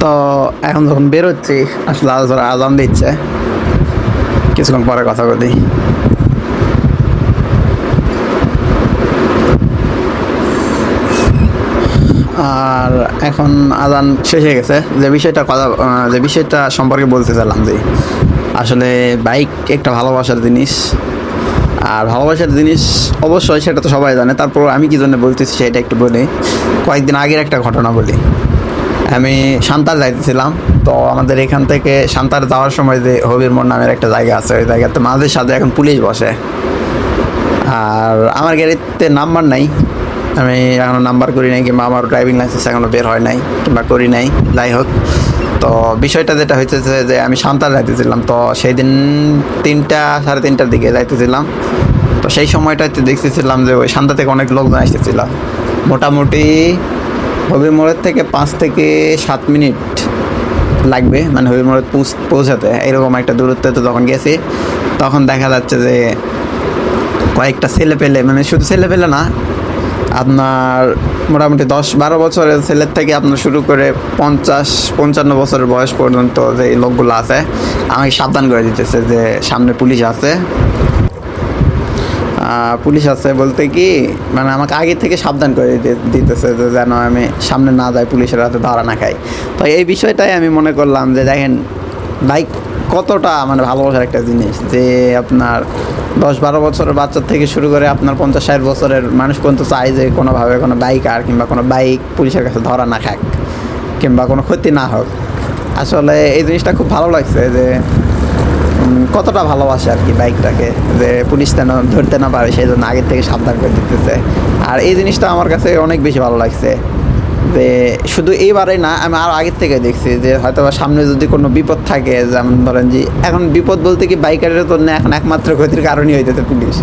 তো এখন যখন বেরোচ্ছি আসলে আজান দিচ্ছে, কিছুক্ষণ পরে কথা বলি। আর এখন আজান শেষ হয়ে গেছে। যে বিষয়টা সম্পর্কে বলতে চাইলাম যে আসলে বাইক একটা ভালোবাসার জিনিস। আর ভালোবাসার জিনিস অবশ্যই সেটা তো সবাই জানে, তারপর আমি কি জন্য বলতেছি সেটা একটু বলি। কয়েকদিন আগের একটা ঘটনা বলি। আমি সান্তার যাইতেছিলাম, তো আমাদের এখান থেকে সান্তার যাওয়ার সময় যে হবির মোড় নামের একটা জায়গা আছে, ওই জায়গাতে মাঝে সাথে এখন পুলিশ বসে। আর আমার গাড়িতে নাম্বার নাই, আমি এখনও নাম্বার করি নাই, কিংবা আমার ড্রাইভিং লাইসেন্স এখনও বের হয় নাই, কিংবা করি নাই, যাই হোক। তো বিষয়টা যেটা হয়েছে যে আমি সান্তার যাইতেছিলাম, তো সেই দিন 3টা সাড়ে 3টার দিকে যাইতেছিলাম। তো সেই সময়টাতে দেখতেছিলাম যে ওই সান্তা থেকে অনেক লোকজন আসতেছিল। মোটামুটি হবির মোড়ের থেকে 5 থেকে 7 মিনিট লাগবে, মানে হবির মোড়ে পৌঁছাতে। এরকম একটা দূরত্বে তো যখন গেছি, তখন দেখা যাচ্ছে যে কয়েকটা ছেলে পেলে, মানে শুধু ছেলে পেলে না, আপনার মোটামুটি 10-12 বছরের ছেলের থেকে আপনার শুরু করে 50-55 বছরের বয়স পর্যন্ত যে লোকগুলো আছে, আমাকে সাবধান করে দিতেছে যে সামনে পুলিশ আছে। পুলিশ আছে বলতে কি, মানে আমাকে আগে থেকে সাবধান করে দিতেছে যে যেন আমি সামনে না যাই, পুলিশের হাতে ধরা না খাই। তো এই বিষয়টাই আমি মনে করলাম যে দেখেন বাইক কতটা মানে ভালোবাসার একটা জিনিস, যে আপনার 10-12 বছরের বাচ্চার থেকে শুরু করে আপনার 50-60 বছরের মানুষ পর্যন্ত চায় যে কোনোভাবে কোনো বাইকার কিংবা কোনো বাইক পুলিশের কাছে ধরা না খাক, কিংবা কোনো ক্ষতি না হোক। আসলে এই জিনিসটা খুব ভালো লাগছে যে কতটা ভালোবাসে আর কি বাইকটাকে, যে পুলিশ যেন ধরতে না পারে সেই জন্য আগের থেকে সাবধান করে দিতেছে। আর এই জিনিসটা আমার কাছে অনেক বেশি ভালো লাগছে, যে শুধু এইবারেই না, আমি আরও আগের থেকে দেখছি যে হয়তো বা সামনে যদি কোনো বিপদ থাকে, যেমন ধরেন যে এখন বিপদ বলতে কি বাইকারের জন্য এখন একমাত্র ক্ষতির কারণই হইতেছে পুলিশ।